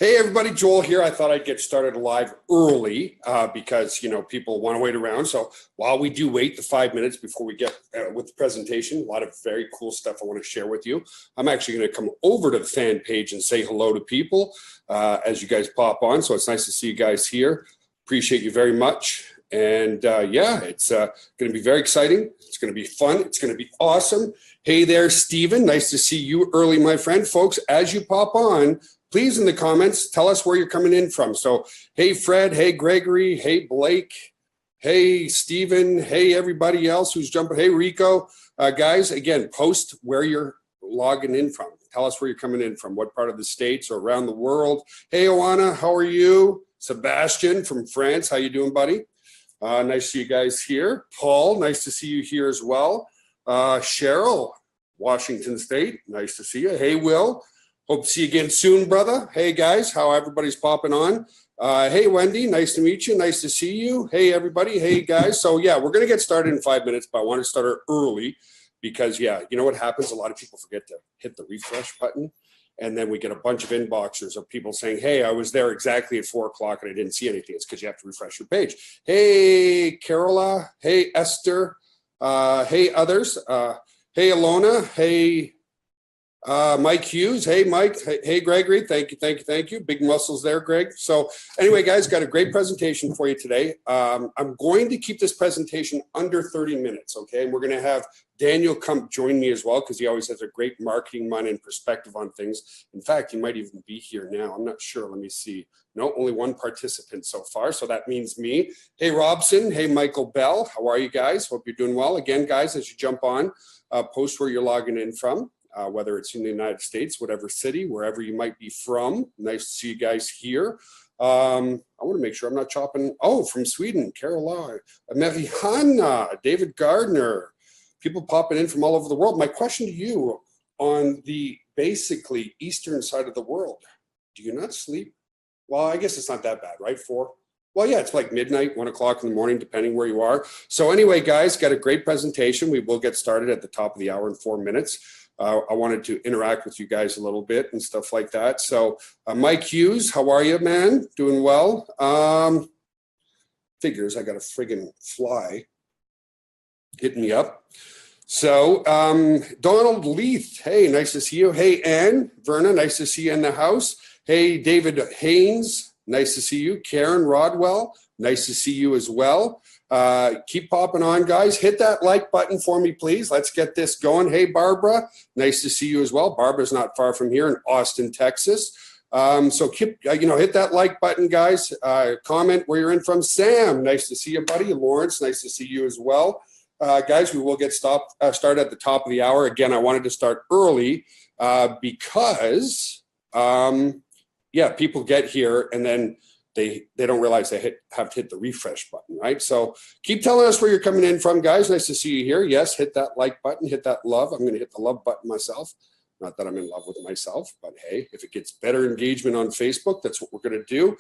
Hey everybody, Joel here. I thought I'd get started live early because people want to wait around. So while we do wait the 5 minutes before we get with the presentation, a lot of very cool stuff I want to share with you. I'm actually going to come over to the fan page and say hello to people as you guys pop on. So it's nice to see you guys here. Appreciate you very much. And it's going to be very exciting. It's going to be fun. It's going to be awesome. Hey there, Steven. Nice to see you early, my friend. Folks, as you pop on, please, in the comments, tell us where you're coming in from. So, hey, Fred. Hey, Gregory. Hey, Blake. Hey, Steven. Hey, everybody else who's jumping. Hey, Rico. Guys, again, post where you're logging in from. Tell us where you're coming in from, what part of the States or around the world. Hey, Oana, how are you? Sebastian from France. How you doing, buddy? Nice to see you guys here. Paul, nice to see you here as well. Cheryl, Washington State. Nice to see you. Hey, Will. Hope to see you again soon, brother. Hey, guys, how everybody's popping on. Hey, Wendy, nice to meet you. Nice to see you. Hey, everybody. Hey, guys. So, yeah, we're going to get started in 5 minutes, but I want to start early because, you know what happens? A lot of people forget to hit the refresh button, and then we get a bunch of inboxers of people saying, hey, I was there exactly at 4 o'clock and I didn't see anything. It's because you have to refresh your page. Hey, Carola. Hey, Esther. Hey, others. Hey, Alona. Hey, Mike Hughes. Hey, Mike. Hey, Gregory. Thank you. Big muscles there, Greg. So anyway, guys, got a great presentation for you today. I'm going to keep this presentation under 30 minutes, okay? And we're going to have Daniel come join me as well because he always has a great marketing mind and perspective on things. In fact, he might even be here now. I'm not sure. Let me see. No, only one participant so far, so that means me. Hey, Robson. Hey, Michael Bell. How are you guys? Hope you're doing well. Again, guys, as you jump on, post where you're logging in from. Whether it's in the United States, whatever city, wherever you might be from. Nice to see you guys here. I want to make sure I'm not chopping. Oh, from Sweden, Caroline, Marihanna, David Gardner. People popping in from all over the world. My question to you on the basically eastern side of the world, do you not sleep? Well, I guess it's not that bad, right? 4? Well, yeah, it's like midnight, 1 o'clock in the morning, depending where you are. So anyway, guys, got a great presentation. We will get started at the top of the hour in 4 minutes. I wanted to interact with you guys a little bit and stuff like that. So Mike Hughes, how are you, man? Doing well? Figures, I got a friggin' fly hitting me up. So Donald Leith, hey, nice to see you. Hey, Ann, Verna, nice to see you in the house. Hey, David Haynes, nice to see you. Karen Rodwell, nice to see you as well. Keep popping on, guys. Hit that like button for me, please. Let's get this going. Hey, Barbara, nice to see you as well. Barbara's not far from here in Austin, Texas. So keep, hit that like button, guys. Comment where you're in from. Sam, nice to see you, buddy. Lawrence, nice to see you as well. Guys, we will get started at the top of the hour. Again, I wanted to start early because, people get here and then they don't realize they have to hit the refresh button, right? So keep telling us where you're coming in from, guys. Nice to see you here. Yes, hit that like button, hit that love. I'm going to hit the love button myself. Not that I'm in love with myself, but hey, if it gets better engagement on Facebook, that's what we're going to do.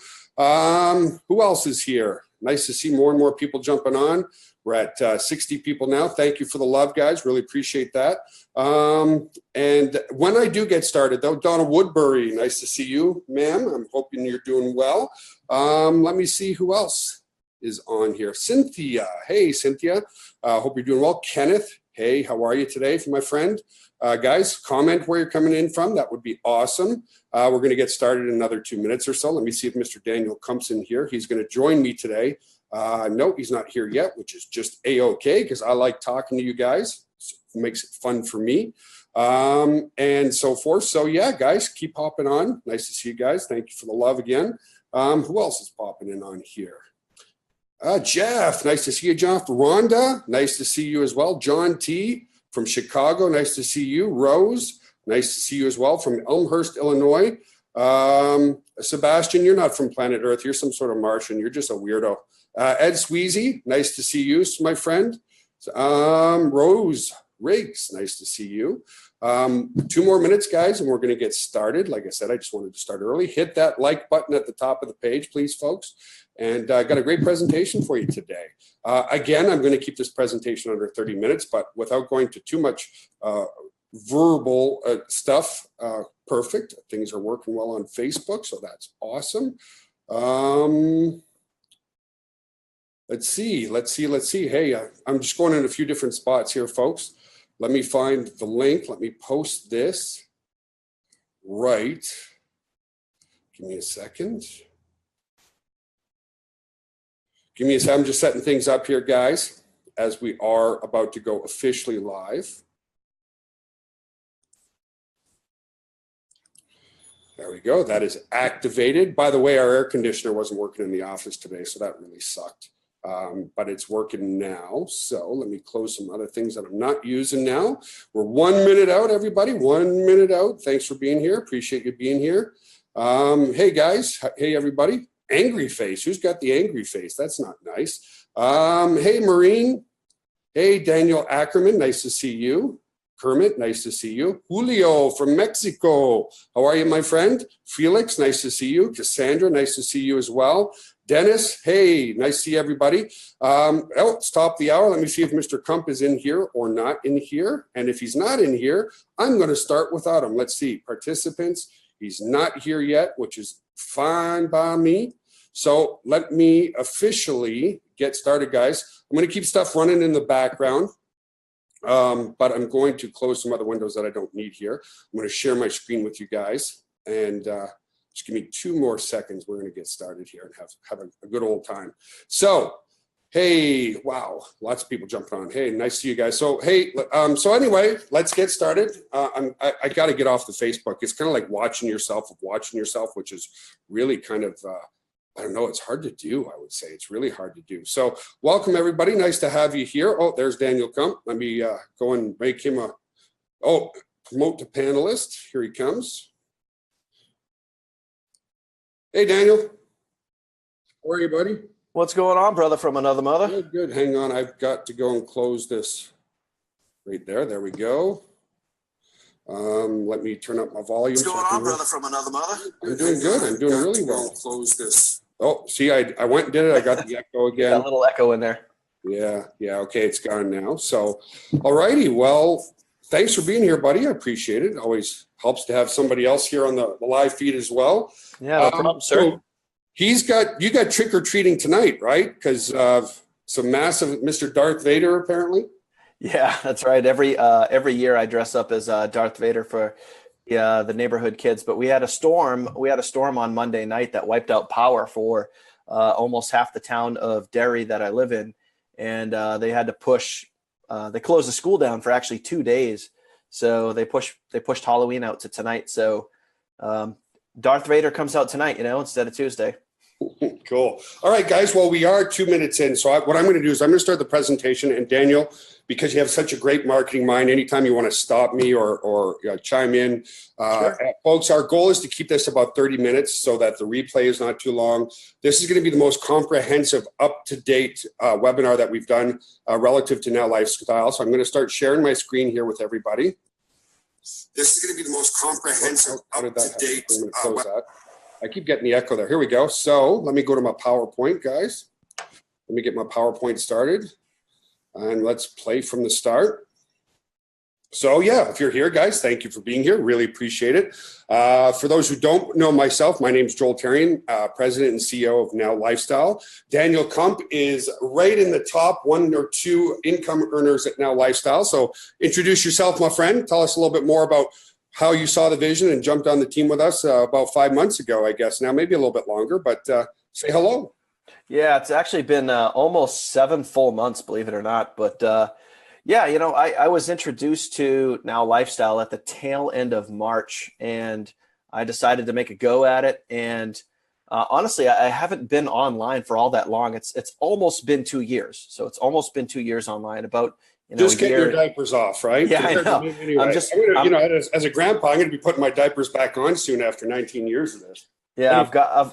Who else is here? Nice to see more and more people jumping on. We're at 60 people now. Thank you for the love, guys. Really appreciate that. And when I do get started, though, Donna Woodbury, nice to see you, ma'am. I'm hoping you're doing well. Let me see who else is on here. Cynthia. Hey, Cynthia. Hope you're doing well. Kenneth. Hey, how are you today, my friend? Guys, comment where you're coming in from. That would be awesome. We're going to get started in another 2 minutes or so. Let me see if Mr. Daniel comes in here. He's going to join me today. No, he's not here yet, which is just A-okay because I like talking to you guys. It makes it fun for me and so forth. So, yeah, guys, keep hopping on. Nice to see you guys. Thank you for the love again. Who else is popping in on here? Jeff, nice to see you, Jeff. Rhonda, nice to see you as well. John T. from Chicago, nice to see you. Rose, nice to see you as well from Elmhurst, Illinois. Sebastian, you're not from planet Earth. You're some sort of Martian. You're just a weirdo. Ed Sweezy, nice to see you, my friend. Rose Riggs, nice to see you. 2 more minutes, guys, and we're going to get started. Like I said, I just wanted to start early. Hit that like button at the top of the page, please, folks. And I got a great presentation for you today. Again, I'm going to keep this presentation under 30 minutes, but without going to too much verbal stuff. Perfect. Things are working well on Facebook, so that's awesome. Let's see. Hey, I'm just going in a few different spots here, folks. Let me find the link. Let me post this. Right. Give me a second. I'm just setting things up here, guys, as we are about to go officially live. There we go. That is activated. By the way, our air conditioner wasn't working in the office today, so that really sucked. But it's working now. So let me close some other things that I'm not using now. We're 1 minute out, everybody. 1 minute out. Thanks for being here. Appreciate you being here. Hey, guys. Hey, everybody. Angry face. Who's got the angry face? That's not nice. Hey, Maureen. Hey, Daniel Ackerman. Nice to see you. Kermit, nice to see you. Julio from Mexico. How are you, my friend? Felix, nice to see you. Cassandra, nice to see you as well. Dennis, hey, nice to see everybody. It's top of the hour. Let me see if Mr. Kump is in here or not in here. And if he's not in here, I'm going to start without him. Let's see. Participants, he's not here yet, which is fine by me. So let me officially get started, guys. I'm going to keep stuff running in the background. But I'm going to close some other windows that I don't need here. I'm going to share my screen with you guys, and just give me 2 more seconds. We're going to get started here and have a good old time. So, hey, wow, lots of people jumping on. Hey, nice to see you guys. So, hey, so anyway, let's get started. I got to get off the Facebook. It's kind of like watching yourself, which is really kind of I don't know, it's hard to do, I would say. It's really hard to do. So welcome, everybody. Nice to have you here. Oh, there's Daniel Kump. Let me go and make him promote to panelist. Here he comes. Hey, Daniel. How are you, buddy? What's going on, brother from another mother? Good, good. Hang on. I've got to go and close this right there. There we go. Let me turn up my volume. What's going on, brother from another mother? I'm doing good. I'm doing really well. Close this. Oh, see, I went and did it. I got the echo again. Got a little echo in there. Yeah. Okay, it's gone now. So, all righty. Well, thanks for being here, buddy. I appreciate it. Always helps to have somebody else here on the live feed as well. Yeah, no problem, sir. So you got trick or treating tonight, right? Because of some massive Mr. Darth Vader, apparently. Yeah, that's right. Every year I dress up as Darth Vader for the neighborhood kids. But we had a storm. We had a storm on Monday night that wiped out power for almost half the town of Derry that I live in, and they had to push. They closed the school down for actually 2 days, so they pushed Halloween out to tonight. So Darth Vader comes out tonight, instead of Tuesday. Cool. All right, guys. Well, we are 2 minutes in. So what I'm going to do is I'm going to start the presentation. And Daniel, because you have such a great marketing mind, anytime you want to stop me or chime in, Sure. Folks, our goal is to keep this about 30 minutes so that the replay is not too long. This is going to be the most comprehensive, up-to-date webinar that we've done relative to Now Lifestyle. So I'm going to start sharing my screen here with everybody. This is going to be the most comprehensive, up-to-date. I'm going to close that. I keep getting the echo there. Here we go. So let me go to my PowerPoint, guys. Let me get my PowerPoint started. And let's play from the start. So yeah, if you're here, guys, thank you for being here. Really appreciate it. For those who don't know myself, my name's Joel Therrien, President and CEO of Now Lifestyle. Daniel Kump is right in the top 1 or 2 income earners at Now Lifestyle. So introduce yourself, my friend. Tell us a little bit more about how you saw the vision and jumped on the team with us about 5 months ago, I guess. Now, maybe a little bit longer, but say hello. Yeah, it's actually been almost 7 full months, believe it or not. But I was introduced to Now Lifestyle at the tail end of March, and I decided to make a go at it. And honestly, I haven't been online for all that long. It's almost been 2 years. So it's almost been 2 years online, about just get your diapers off, right? Yeah, I know. Anyway, as a grandpa, I'm going to be putting my diapers back on soon after 19 years of this. Yeah,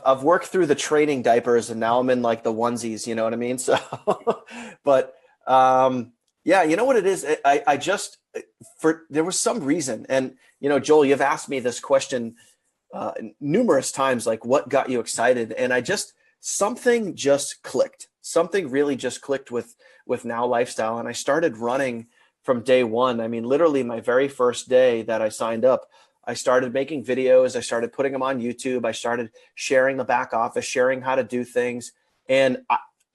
I've worked through the training diapers, and now I'm in like the onesies. You know what I mean? So, but yeah, you know what it is? I just there was some reason, and Joel, you've asked me this question numerous times, like what got you excited, and something just clicked. Something really just clicked with Now Lifestyle, and I started running from day one. I mean, literally my very first day that I signed up, I started making videos. I started putting them on YouTube. I started sharing the back office, sharing how to do things. And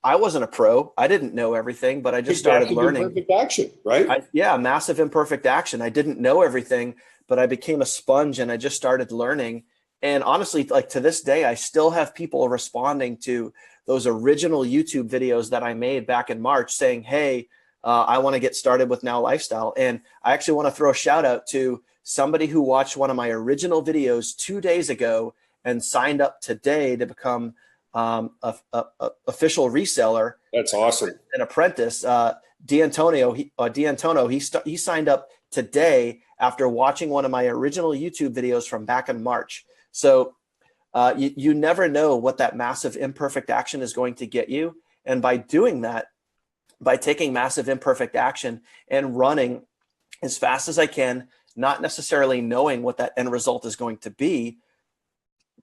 I wasn't a pro. I didn't know everything, but I just started learning. Perfect action, right? Yeah, massive imperfect action. I didn't know everything, but I became a sponge and I just started learning. And honestly, like to this day, I still have people responding to those original YouTube videos that I made back in March saying, hey, I want to get started with Now Lifestyle. And I actually want to throw a shout out to somebody who watched one of my original videos 2 days ago and signed up today to become a official reseller. That's awesome. An apprentice, D'Antonio. He signed up today after watching one of my original YouTube videos from back in March. So you never know what that massive imperfect action is going to get you. And by doing that, by taking massive imperfect action and running as fast as I can, not necessarily knowing what that end result is going to be,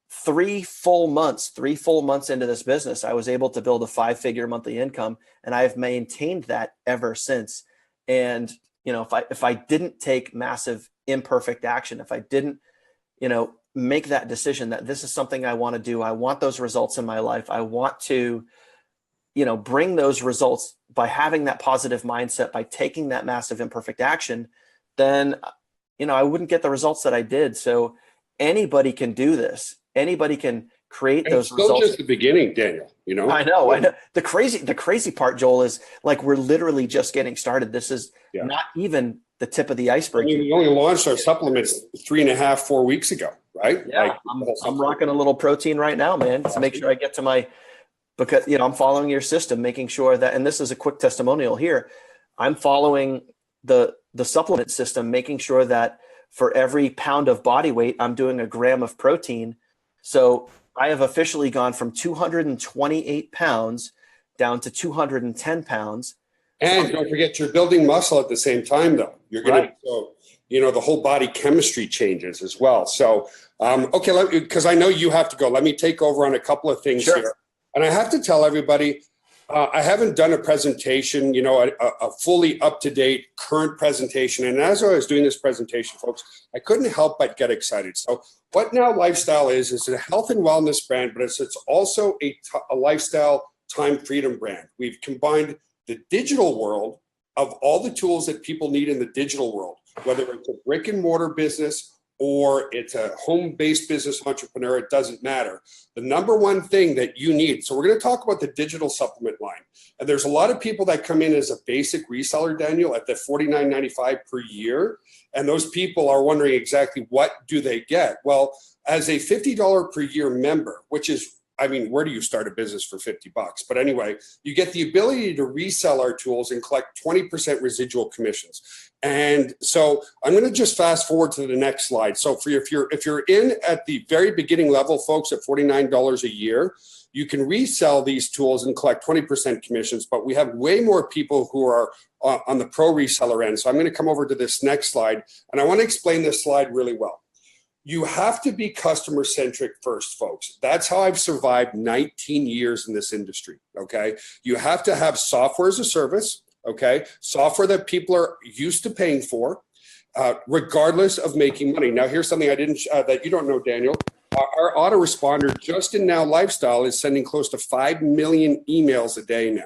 3 full months into this business, I was able to build a 5-figure monthly income, and I've maintained that ever since. And, you know, if I didn't take massive imperfect action, if I didn't, you know, make that decision that this is something I want to do, I want those results in my life, I want to, you know, bring those results by having that positive mindset, by taking that massive imperfect action, then, you know, I wouldn't get the results that I did. So anybody can do this. Anybody can create those results. It's still just the beginning, Daniel, you know? I know. The crazy part, Joel, is like, we're literally just getting started. This is not even the tip of the iceberg. I mean, we only launched our supplements 3.5, 4 weeks ago, right? Yeah, like, I'm rocking a little protein right now, man, to make sure I get to my, because, you know, I'm following your system, making sure that, and this is a quick testimonial here, I'm following the supplement system, making sure that for every pound of body weight, I'm doing a gram of protein. So I have officially gone from 228 pounds down to 210 pounds. And don't forget, you're building muscle at the same time, though. You're going to, so, you know, the whole body chemistry changes as well. So, okay, because I know you have to go. Let me take over on a couple of things here. And I have to tell everybody, I haven't done a presentation, you know, a fully up-to-date current presentation. And as I was doing this presentation, folks, I couldn't help but get excited. So what Now Lifestyle is a health and wellness brand, but it's also a lifestyle time freedom brand. We've combined the digital world of all the tools that people need in the digital world, whether it's a brick and mortar business or it's a home-based business entrepreneur, it doesn't matter. The number one thing that you need, so we're going to talk about the digital supplement line. And there's a lot of people that come in as a basic reseller, Daniel, at the $49.95 per year. And those people are wondering exactly what do they get? Well, as a $50 per year member, which is, I mean, where do you start a business for $50? But anyway, you get the ability to resell our tools and collect 20% residual commissions. And so I'm going to just fast forward to the next slide. So if you're in at the very beginning level, folks, at $49 a year, you can resell these tools and collect 20% commissions. But we have way more people who are on the pro reseller end. So I'm going to come over to this next slide, and I want to explain this slide really well. You have to be customer centric first, folks. That's how I've survived 19 years in this industry. Okay. You have to have software as a service. Okay. Software that people are used to paying for, regardless of making money. Now, here's something I didn't, that you don't know, Daniel. Our autoresponder just in Now Lifestyle is sending close to 5 million emails a day now.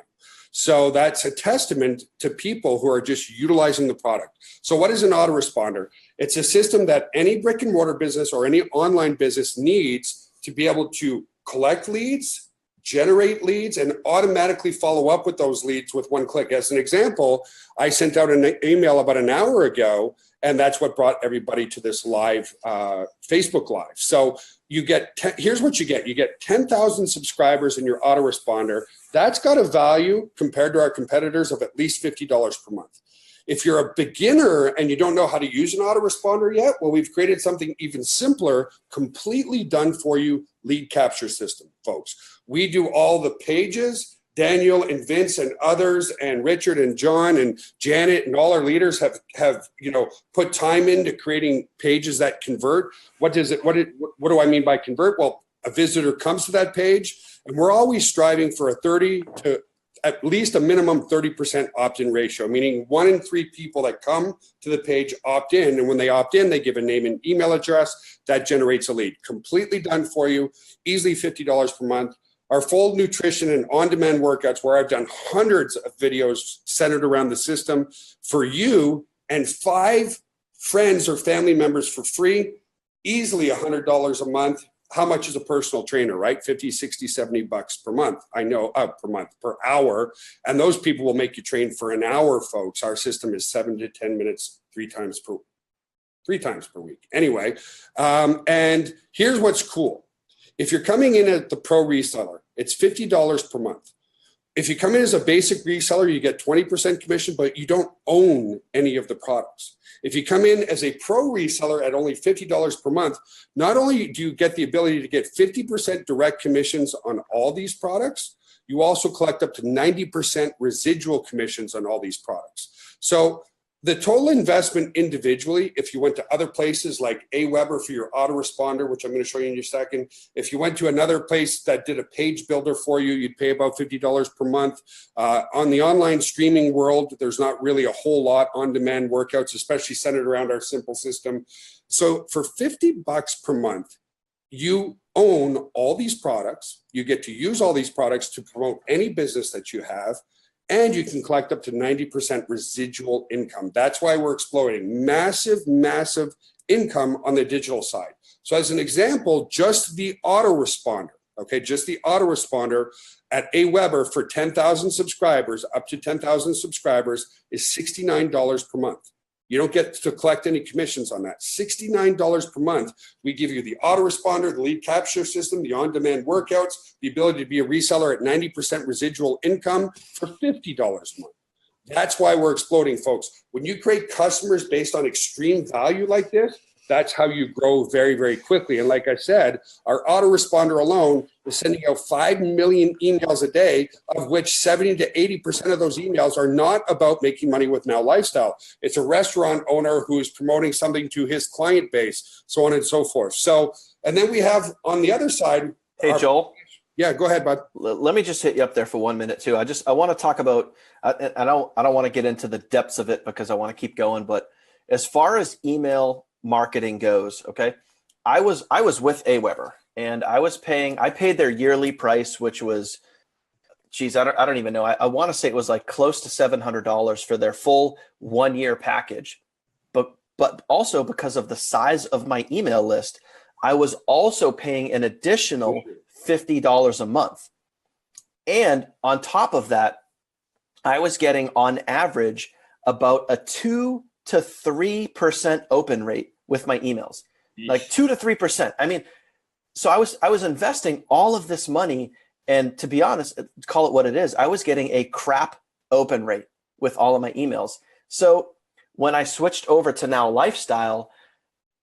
So that's a testament to people who are just utilizing the product. So what is an autoresponder? It's a system that any brick and mortar business or any online business needs to be able to collect leads, generate leads, and automatically follow up with those leads with one click. As an example, I sent out an email about an hour ago, and that's what brought everybody to this live Facebook Live. So you get, here's what you get. You get 10,000 subscribers in your autoresponder. That's got a value compared to our competitors of at least $50 per month. If you're a beginner and you don't know how to use an autoresponder yet, well, we've created something even simpler, completely done for you lead capture system, folks. We do all the pages. Daniel and Vince and others and Richard and John and Janet and all our leaders have put time into creating pages that convert. What do I mean by convert? Well, a visitor comes to that page, and we're always striving for a 30 to at least a minimum 30% opt-in ratio, meaning 1 in 3 people that come to the page opt in. And when they opt in, they give a name and email address that generates a lead. Completely done for you, easily $50 per month. Our full nutrition and on-demand workouts, where I've done hundreds of videos centered around the system for you and 5 friends or family members for free, easily $100 a month. How much is a personal trainer, right? 50, 60, 70 bucks per month. I know, per hour. And those people will make you train for an hour, folks. Our system is 7 to 10 minutes, 3 times per week. Anyway, and here's what's cool. If you're coming in at the pro reseller, it's $50 per month. If you come in as a basic reseller, you get 20% commission, but you don't own any of the products. If you come in as a pro reseller at only $50 per month, not only do you get the ability to get 50% direct commissions on all these products, you also collect up to 90% residual commissions on all these products. So the total investment individually, if you went to other places like Aweber for your autoresponder, which I'm going to show you in a second, if you went to another place that did a page builder for you, you'd pay about $50 per month. On the online streaming world, there's not really a whole lot on-demand workouts, especially centered around our simple system. So for $50 per month, you own all these products. You get to use all these products to promote any business that you have. And you can collect up to 90% residual income. That's why we're exploring massive, massive income on the digital side. So as an example, just the autoresponder, okay, just the autoresponder at Aweber for 10,000 subscribers, up to 10,000 subscribers, is $69 per month. You don't get to collect any commissions on that. $69 per month. We give you the autoresponder, the lead capture system, the on-demand workouts, the ability to be a reseller at 90% residual income for $50 a month. That's why we're exploding, folks. When you create customers based on extreme value like this, that's how you grow very, very quickly. And like I said, our autoresponder alone is sending out 5 million emails a day, of which 70 to 80% of those emails are not about making money with Now Lifestyle. It's a restaurant owner who is promoting something to his client base, so on and so forth. So, and then we have on the other side. Hey, Joel. Yeah, go ahead, bud. Let me just hit you up there for 1 minute too. I want to talk about, I don't want to get into the depths of it because I want to keep going, but as far as email marketing goes, okay, I was with Aweber and I paid their yearly price, which was, geez, I don't even know. I want to say it was like close to $700 for their full 1 year package. But also because of the size of my email list, I was also paying an additional $50 a month. And on top of that, I was getting on average about a 2 to 3% open rate with my emails. Yeesh. Like 2 to 3%. I mean, so I was investing all of this money, and to be honest, call it what it is, I was getting a crap open rate with all of my emails. So when I switched over to Now Lifestyle,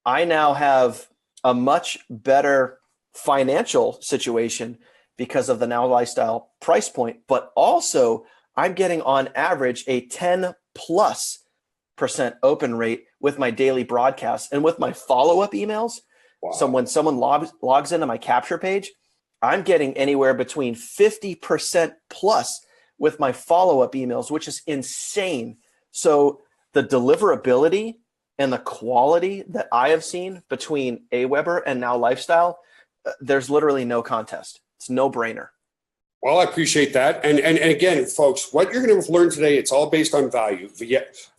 I now have a much better financial situation because of the Now Lifestyle price point, but also I'm getting on average a 10+% open rate with my daily broadcasts and with my follow-up emails. Wow. So when someone logs into my capture page, I'm getting anywhere between 50% plus with my follow-up emails, which is insane. So the deliverability and the quality that I have seen between Aweber and Now Lifestyle, there's literally no contest. It's no brainer. Well, I appreciate that. And again, folks, what you're going to learn today, it's all based on value.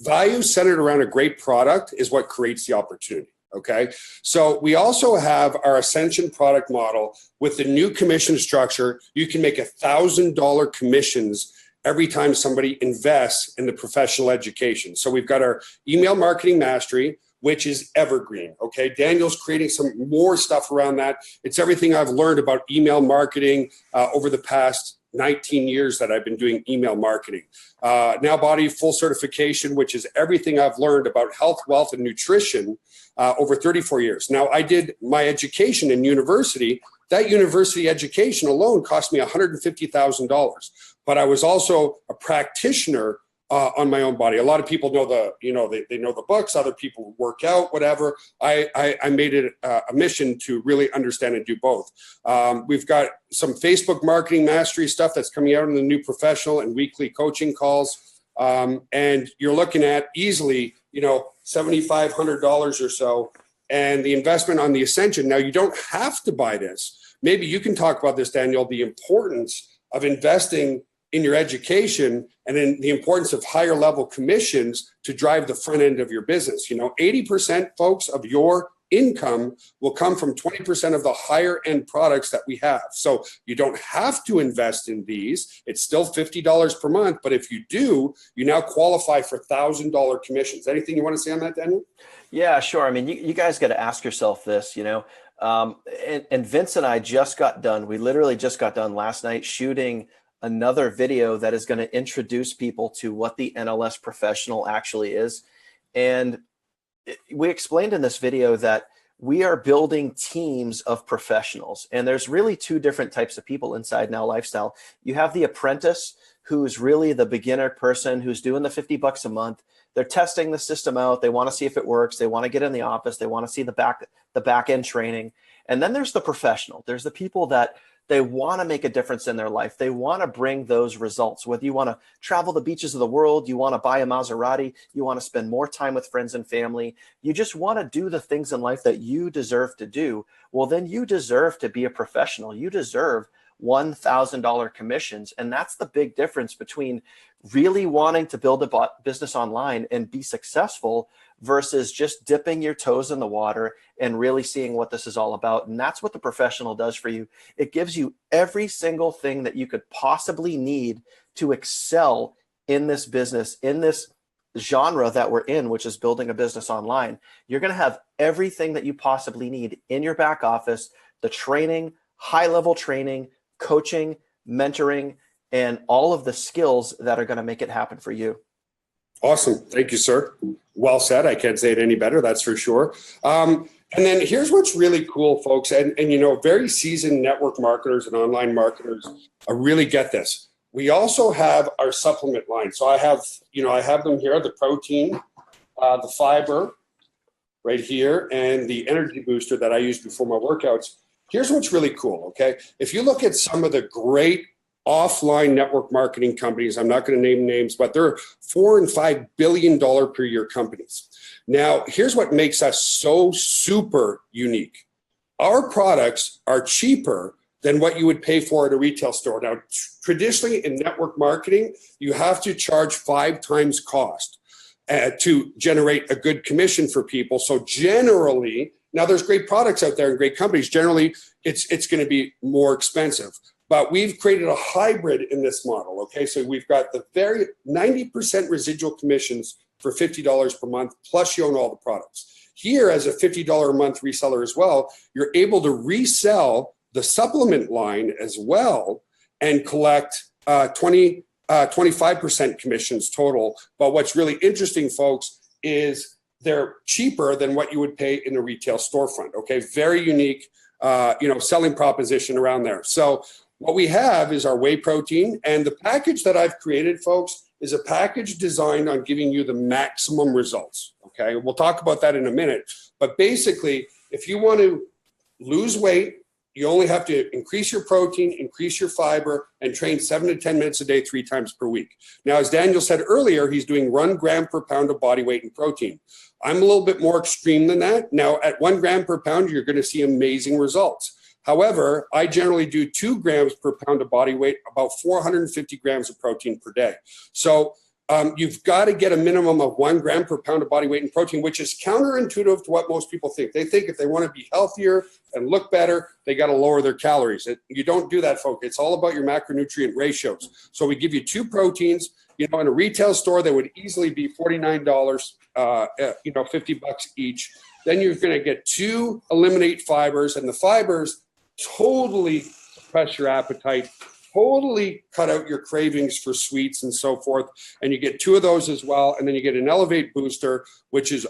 Value centered around a great product is what creates the opportunity. Okay. So we also have our Ascension product model with the new commission structure. You can make $1,000 commissions every time somebody invests in the professional education. So we've got our email marketing mastery, which is evergreen. Okay. Daniel's creating some more stuff around that. It's everything I've learned about email marketing over the past 19 years that I've been doing email marketing. Now Body full certification, which is everything I've learned about health, wealth, and nutrition over 34 years. Now I did my education in university. That university education alone cost me $150,000. But I was also a practitioner on my own body. A lot of people know they know the books. Other people work out, whatever. I made it a mission to really understand and do both. We've got some Facebook marketing mastery stuff that's coming out in the New Professional and weekly coaching calls. And you're looking at easily, $7,500 or so. And the investment on the Ascension. Now, you don't have to buy this. Maybe you can talk about this, Daniel, the importance of investing in your education and in the importance of higher level commissions to drive the front end of your business. 80%, folks, of your income will come from 20% of the higher end products that we have. So you don't have to invest in these. It's still $50 per month. But if you do, you now qualify for $1,000 commissions. Anything you want to say on that, Daniel? Yeah, sure. I mean, you guys got to ask yourself this, and Vince and I just got done. We literally just got done last night shooting another video that is going to introduce people to what the NLS Professional actually is. And we explained in this video that we are building teams of professionals. And there's really two different types of people inside Now Lifestyle. You have the apprentice, who's really the beginner person who's doing the $50 a month. They're testing the system out. They want to see if it works. They want to get in the office. They want to see the back end training. And then there's the professional. There's the people that they want to make a difference in their life. They want to bring those results. Whether you want to travel the beaches of the world, you want to buy a Maserati, you want to spend more time with friends and family, you just want to do the things in life that you deserve to do. Well, then you deserve to be a professional. You deserve $1,000 commissions. And that's the big difference between really wanting to build a business online and be successful versus just dipping your toes in the water and really seeing what this is all about. And that's what the professional does for you. It gives you every single thing that you could possibly need to excel in this business, in this genre that we're in, which is building a business online. You're going to have everything that you possibly need in your back office, the training, high-level training, coaching, mentoring, and all of the skills that are going to make it happen for you. Awesome. Thank you, sir. Well said. I can't say it any better. That's for sure. And then here's what's really cool, folks. And very seasoned network marketers and online marketers really get this. We also have our supplement line. So I have them here, the protein, the fiber right here, and the energy booster that I use before my workouts. Here's what's really cool, okay? If you look at some of the great offline network marketing companies, I'm not going to name names, but they're $4 and $5 billion per year companies. Now, here's what makes us so super unique. Our products are cheaper than what you would pay for at a retail store. Now, traditionally in network marketing, you have to charge 5 times cost to generate a good commission for people. So generally, now there's great products out there and great companies. Generally, it's going to be more expensive. But we've created a hybrid in this model, okay? So we've got the very 90% residual commissions for $50 per month, plus you own all the products. Here, as a $50 a month reseller as well, you're able to resell the supplement line as well and collect 25% commissions total. But what's really interesting, folks, is they're cheaper than what you would pay in a retail storefront, okay? Very unique, selling proposition around there. So what we have is our whey protein, and the package that I've created, folks, is a package designed on giving you the maximum results, okay? We'll talk about that in a minute. But basically, if you want to lose weight, you only have to increase your protein, increase your fiber, and train 7 to 10 minutes a day, 3 times per week. Now, as Daniel said earlier, he's doing 1 gram per pound of body weight in protein. I'm a little bit more extreme than that. Now, at 1 gram per pound, you're going to see amazing results. However, I generally do 2 grams per pound of body weight, about 450 grams of protein per day. So you've got to get a minimum of 1 gram per pound of body weight in protein, which is counterintuitive to what most people think. They think if they want to be healthier and look better, they got to lower their calories. You don't do that, folks. It's all about your macronutrient ratios. So we give you 2 proteins. In a retail store, they would easily be $49, $50 each. Then you're going to get 2 Eliminate fibers, and the fibers totally suppress your appetite, totally cut out your cravings for sweets and so forth. And you get 2 of those as well. And then you get an Elevate booster, which is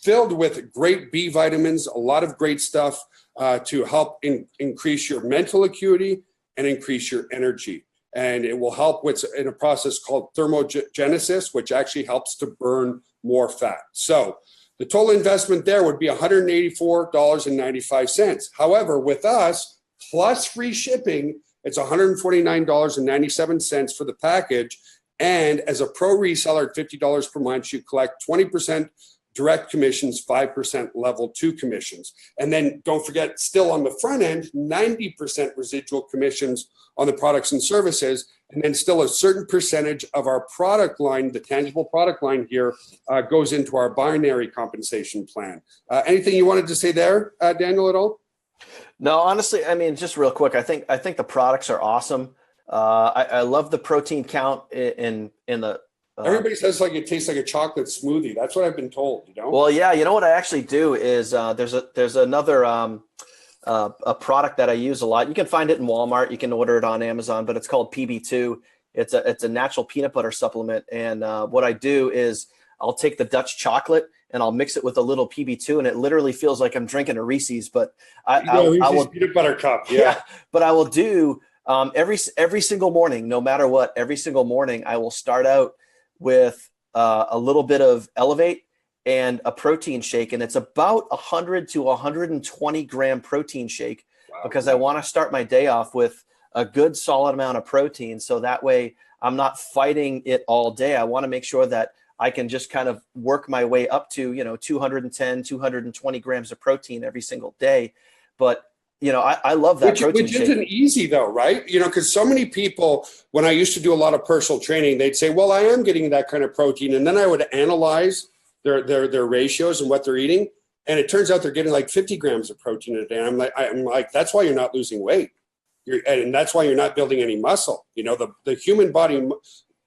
filled with great B vitamins, a lot of great stuff to help increase your mental acuity and increase your energy. and it will help with in a process called thermogenesis, which actually helps to burn more fat. So the total investment there would be $184.95. However, with us, plus free shipping, it's $149.97 for the package. And as a pro reseller at $50 per month, you collect 20% direct commissions, 5% level 2 commissions. And then don't forget, still on the front end, 90% residual commissions on the products and services. And then still a certain percentage of our product line, the tangible product line here, goes into our binary compensation plan. Anything you wanted to say there, Daniel, at all? No, honestly, I mean, just real quick, I think the products are awesome. I love the protein count in the. Everybody says like it tastes like a chocolate smoothie. That's what I've been told. You know. Well, yeah, you know what I actually do is there's another a product that I use a lot. You can find it in Walmart. You can order it on Amazon, but it's called PB2. It's a natural peanut butter supplement, and what I do is I'll take the Dutch chocolate and I'll mix it with a little PB2, and it literally feels like I'm drinking a Reese's. But I will peanut butter cup. Yeah. But I will do every single morning, no matter what. Every single morning, I will start out with a little bit of Elevate and a protein shake, and it's about 100 to 120 gram protein shake. Wow. Because I want to start my day off with a good solid amount of protein, so that way I'm not fighting it all day. I want to make sure that I can just kind of work my way up to 210, 220 grams of protein every single day. But I love that protein which shake. Isn't easy though, right? Because so many people, when I used to do a lot of personal training, they'd say, well, I am getting that kind of protein. And then I would analyze their ratios and what they're eating. And it turns out they're getting like 50 grams of protein a day. I'm like, that's why you're not losing weight. And that's why you're not building any muscle. The human body,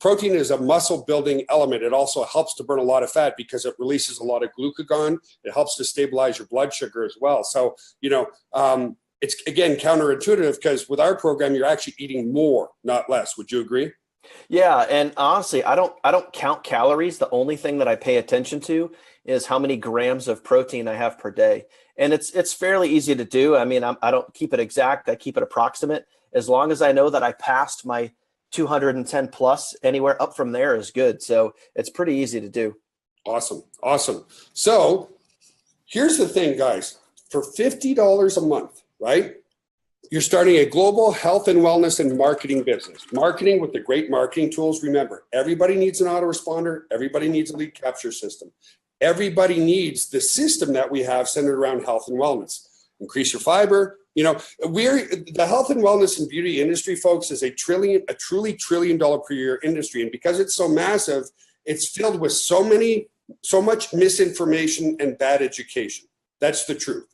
protein is a muscle building element. It also helps to burn a lot of fat because it releases a lot of glucagon. It helps to stabilize your blood sugar as well. So, it's, again, counterintuitive because with our program, you're actually eating more, not less. Would you agree? Yeah. And honestly, I don't count calories. The only thing that I pay attention to is how many grams of protein I have per day. And it's fairly easy to do. I mean, I don't keep it exact. I keep it approximate. As long as I know that I passed my 210 plus, anywhere up from there is good. So it's pretty easy to do. Awesome. So here's the thing, guys. For $50 a month, right? You're starting a global health and wellness and marketing business. Marketing with the great marketing tools. Remember, everybody needs an autoresponder. Everybody needs a lead capture system. Everybody needs the system that we have centered around health and wellness. Increase your fiber. The health and wellness and beauty industry, folks, is a truly $1 trillion per year industry. And because it's so massive, it's filled with so much misinformation and bad education. That's the truth.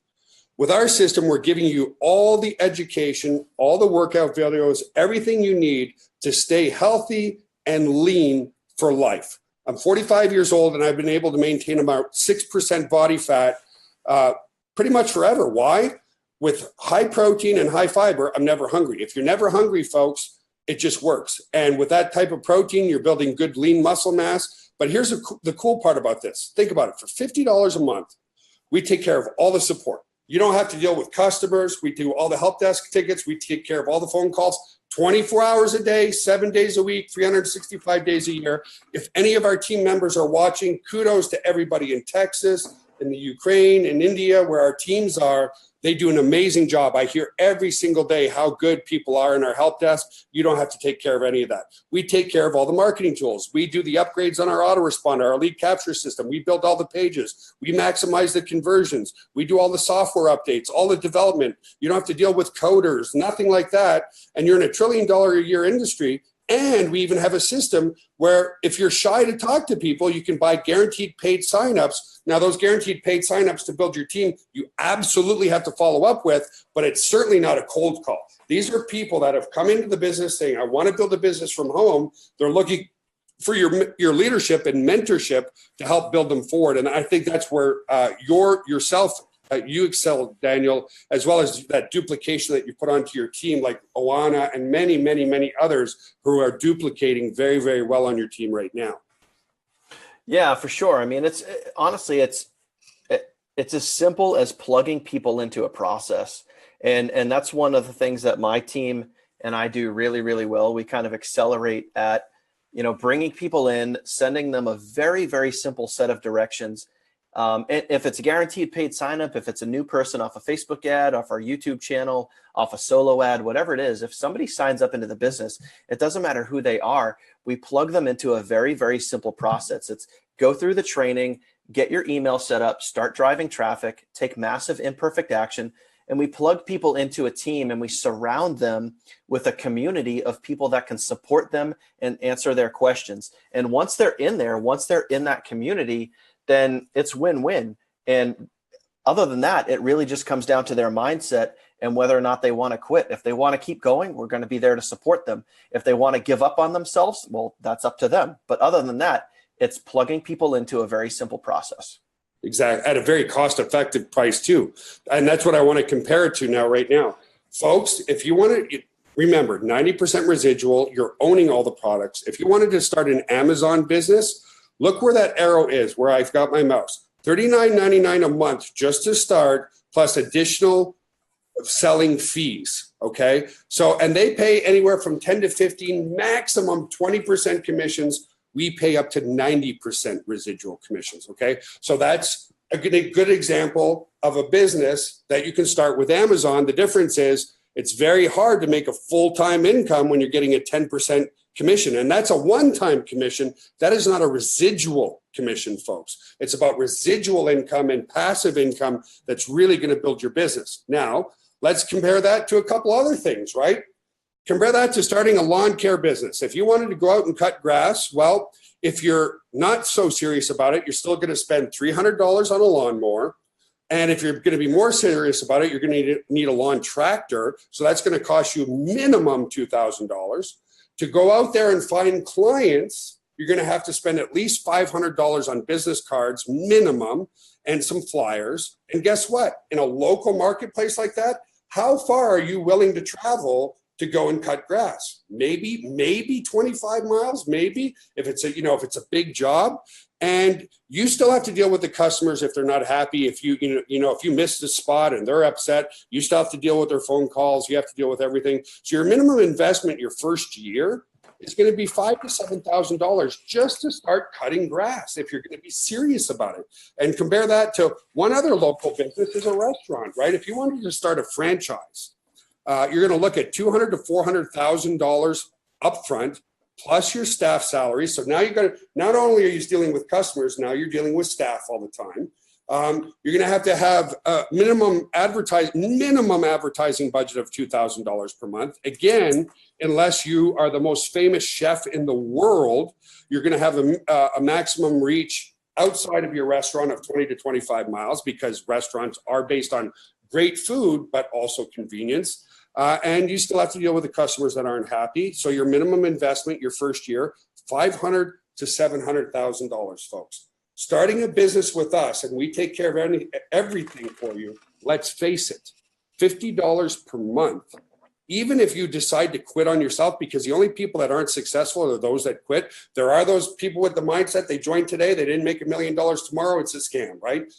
With our system, we're giving you all the education, all the workout videos, everything you need to stay healthy and lean for life. I'm 45 years old and I've been able to maintain about 6% body fat pretty much forever. Why? With high protein and high fiber, I'm never hungry. If you're never hungry, folks, it just works. And with that type of protein, you're building good lean muscle mass. But here's the cool part about this. Think about it. For $50 a month, we take care of all the support. You don't have to deal with customers. We do all the help desk tickets. We take care of all the phone calls 24 hours a day, 7 days a week, 365 days a year. If any of our team members are watching, kudos to everybody in Texas, in the Ukraine, in India, where our teams are. They do an amazing job. I hear every single day how good people are in our help desk. You don't have to take care of any of that. We take care of all the marketing tools. We do the upgrades on our autoresponder, our lead capture system. We build all the pages. We maximize the conversions. We do all the software updates, all the development. You don't have to deal with coders, nothing like that. And you're in $1 trillion a year industry. And we even have a system where if you're shy to talk to people, you can buy guaranteed paid signups. Now, those guaranteed paid signups to build your team, you absolutely have to follow up with, but it's certainly not a cold call. These are people that have come into the business saying, I want to build a business from home. They're looking for your leadership and mentorship to help build them forward. And I think that's where you excel, Daniel, as well as that duplication that you put onto your team, like Oana and many, many, many others who are duplicating very, very well on your team right now. Yeah, for sure. I mean, it's as simple as plugging people into a process. And that's one of the things that my team and I do really, really well. We kind of accelerate at, bringing people in, sending them a very, very simple set of directions. And if it's a guaranteed paid sign up, if it's a new person off a Facebook ad, off our YouTube channel, off a solo ad, whatever it is, if somebody signs up into the business, it doesn't matter who they are. We plug them into a very, very simple process. It's go through the training, get your email set up, start driving traffic, take massive imperfect action. And we plug people into a team and we surround them with a community of people that can support them and answer their questions. And once they're in there, once they're in that community, then it's win-win. And other than that, it really just comes down to their mindset and whether or not they want to quit. If they want to keep going, we're going to be there to support them. If they want to give up on themselves, well, that's up to them. But other than that, it's plugging people into a very simple process. Exactly. At a very cost-effective price too. And that's what I want to compare it to right now. Folks, if you want to remember 90% residual, you're owning all the products. If you wanted to start an Amazon business, look where that arrow is, where I've got my mouse. $39.99 a month just to start, plus additional selling fees. Okay. So, and they pay anywhere from 10 to 15, maximum 20% commissions. We pay up to 90% residual commissions. Okay. So that's a good example of a business that you can start with Amazon. The difference is it's very hard to make a full-time income when you're getting a 10% commission. And that's a one-time commission. That is not a residual commission, folks. It's about residual income and passive income that's really going to build your business. Now, let's compare that to a couple other things, right? Compare that to starting a lawn care business. If you wanted to go out and cut grass, well, if you're not so serious about it, you're still going to spend $300 on a lawnmower. And if you're going to be more serious about it, you're going to need a lawn tractor. So that's going to cost you minimum $2,000. To go out there and find clients, you're going to have to spend at least $500 on business cards minimum and some flyers. And guess what? In a local marketplace like that, how far are you willing to travel to go and cut grass? Maybe 25 miles, maybe if it's a big job. And you still have to deal with the customers if they're not happy. If if you miss the spot and they're upset, you still have to deal with their phone calls. You have to deal with everything. So your minimum investment your first year is going to be $5,000 to $7,000 just to start cutting grass if you're going to be serious about it. And compare that to one other local business is a restaurant, right? If you wanted to start a franchise, you're going to look at $200,000 to $400,000 upfront, plus your staff salary. So now not only are you dealing with customers, now you're dealing with staff all the time. You're going to have a minimum advertising budget of $2,000 per month. Again, unless you are the most famous chef in the world, you're going to have a maximum reach outside of your restaurant of 20 to 25 miles because restaurants are based on great food, but also convenience. And you still have to deal with the customers that aren't happy. So your minimum investment your first year, $500,000 to $700,000, folks. Starting a business with us, and we take care of everything for you. Let's face it, $50 per month. Even if you decide to quit on yourself, because the only people that aren't successful are those that quit. There are those people with the mindset they joined today, they didn't make $1 million tomorrow. It's a scam, right?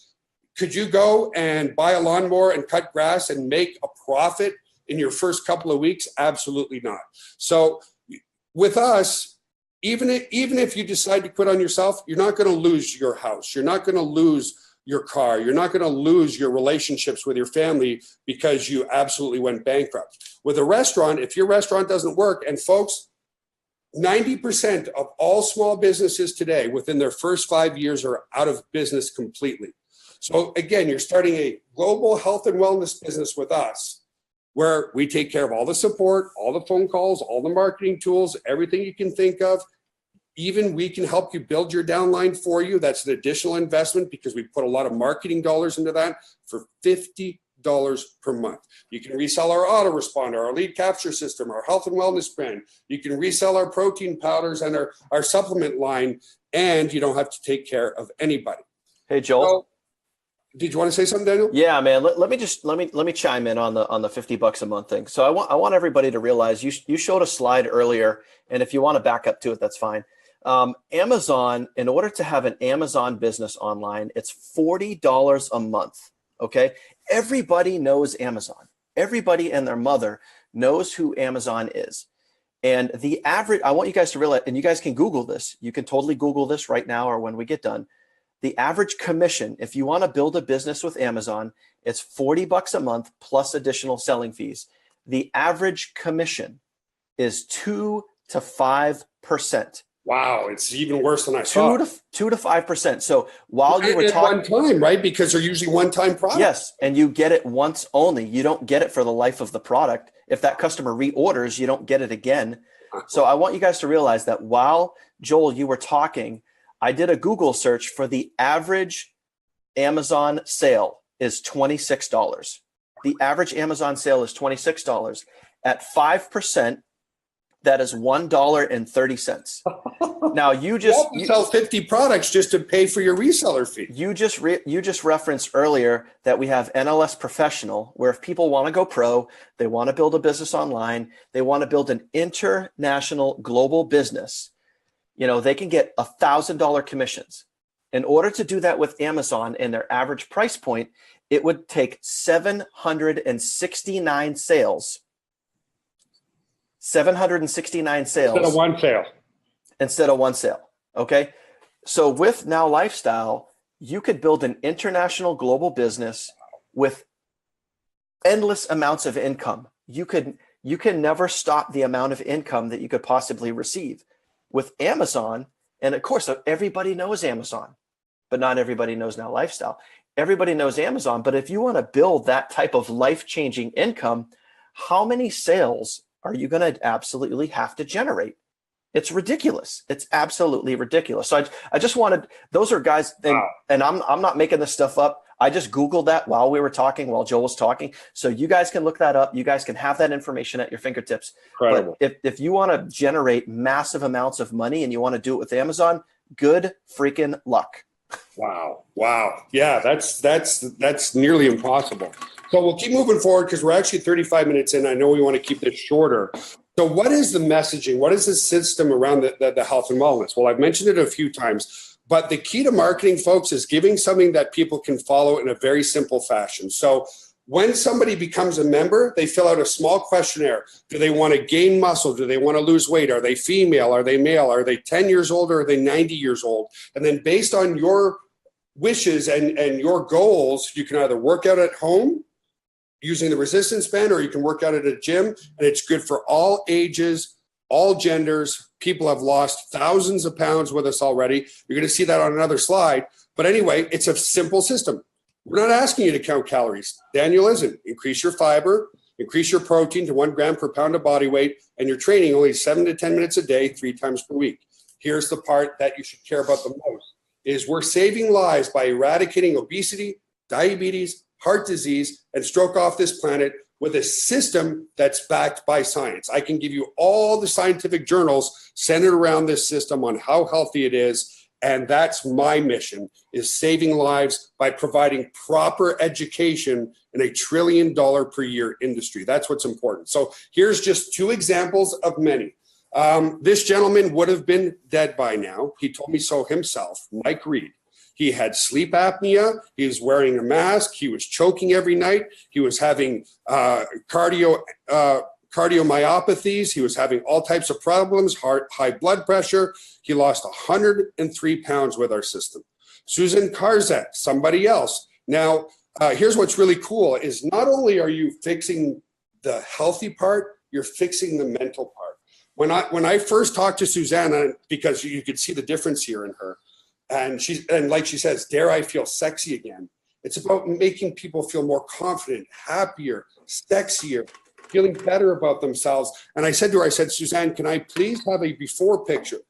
Could you go and buy a lawnmower and cut grass and make a profit in your first couple of weeks? Absolutely not. So with us, even if you decide to quit on yourself, you're not going to lose your house. You're not going to lose your car. You're not going to lose your relationships with your family because you absolutely went bankrupt. With a restaurant, if your restaurant doesn't work, and folks, 90% of all small businesses today within their first 5 years are out of business completely. So again, you're starting a global health and wellness business with us, where we take care of all the support, all the phone calls, all the marketing tools, everything you can think of. Even we can help you build your downline for you. That's an additional investment because we put a lot of marketing dollars into that for $50 per month. You can resell our autoresponder, our lead capture system, our health and wellness brand. You can resell our protein powders and our supplement line, and you don't have to take care of anybody. Hey, Joel. So, did you want to say something, Daniel? Yeah, man. Let me chime in on the $50 a month thing. So I want everybody to realize you showed a slide earlier, and if you want to back up to it, that's fine. Amazon, in order to have an Amazon business online, it's $40 a month. Okay, everybody knows Amazon. Everybody and their mother knows who Amazon is. And the average, I want you guys to realize, and you guys can Google this. You can totally Google this right now or when we get done. The average commission, if you want to build a business with Amazon, it's $40 a month plus additional selling fees. The average commission is 2 to 5%. Wow, it's even worse than I saw. 2 to 5%. So while you were talking, one time, right? Because they're usually one-time products. yes, and you get it once only. You don't get it for the life of the product. If that customer reorders, you don't get it again. So I want you guys to realize that while, Joel, you were talking, I did a Google search for the average Amazon sale is $26. The average Amazon sale is $26. At 5%, that is $1.30. Now you sell 50 products just to pay for your reseller fee. You just referenced earlier that we have NLS Professional, where if people want to go pro, they want to build a business online, they want to build an international global business, they can get $1,000 commissions. In order to do that with Amazon and their average price point, it would take 769 sales. 769 sales. Instead of one sale. Okay. So with Now Lifestyle, you could build an international global business with endless amounts of income. You can never stop the amount of income that you could possibly receive. With Amazon, and of course, everybody knows Amazon, but not everybody knows Now Lifestyle. Everybody knows Amazon, but if you want to build that type of life-changing income, how many sales are you going to absolutely have to generate? It's ridiculous. It's absolutely ridiculous. So I just wanted, those are guys, and I'm not making this stuff up. I just Googled that while we were talking, while Joel was talking. So you guys can look that up. You guys can have that information at your fingertips. Incredible. But if you want to generate massive amounts of money and you want to do it with Amazon, good freaking luck. Wow. Yeah, that's nearly impossible. So we'll keep moving forward because we're actually 35 minutes in. I know we want to keep this shorter. So what is the messaging? What is the system around the health and wellness? Well, I've mentioned it a few times, but the key to marketing, folks, is giving something that people can follow in a very simple fashion. So when somebody becomes a member, they fill out a small questionnaire. Do they want to gain muscle? Do they want to lose weight? Are they female? Are they male? Are they 10 years old or are they 90 years old? And then based on your wishes and your goals, you can either work out at home using the resistance band, or you can work out at a gym, and it's good for all ages, all genders. People have lost thousands of pounds with us already. You're going to see that on another slide. But anyway, it's a simple system. We're not asking you to count calories. Daniel isn't. Increase your fiber, increase your protein to 1 gram per pound of body weight, and you're training only 7 to 10 minutes a day, 3 times per week. Here's the part that you should care about the most, is we're saving lives by eradicating obesity, diabetes, heart disease, and stroke off this planet with a system that's backed by science. I can give you all the scientific journals centered around this system on how healthy it is. And that's my mission, is saving lives by providing proper education in a $1 trillion per year industry. That's what's important. So here's just 2 examples of many. This gentleman would have been dead by now. He told me so himself, Mike Reed. He had sleep apnea. He was wearing a mask. He was choking every night. He was having cardiomyopathies. He was having all types of problems, high blood pressure. He lost 103 pounds with our system. Susan Karzak, somebody else. Now, here's what's really cool is not only are you fixing the healthy part, you're fixing the mental part. When I first talked to Susanna, because you could see the difference here in her, and like she says, dare I feel sexy again? It's about making people feel more confident, happier, sexier, feeling better about themselves. And I said to her, Suzanne, can I please have a before picture?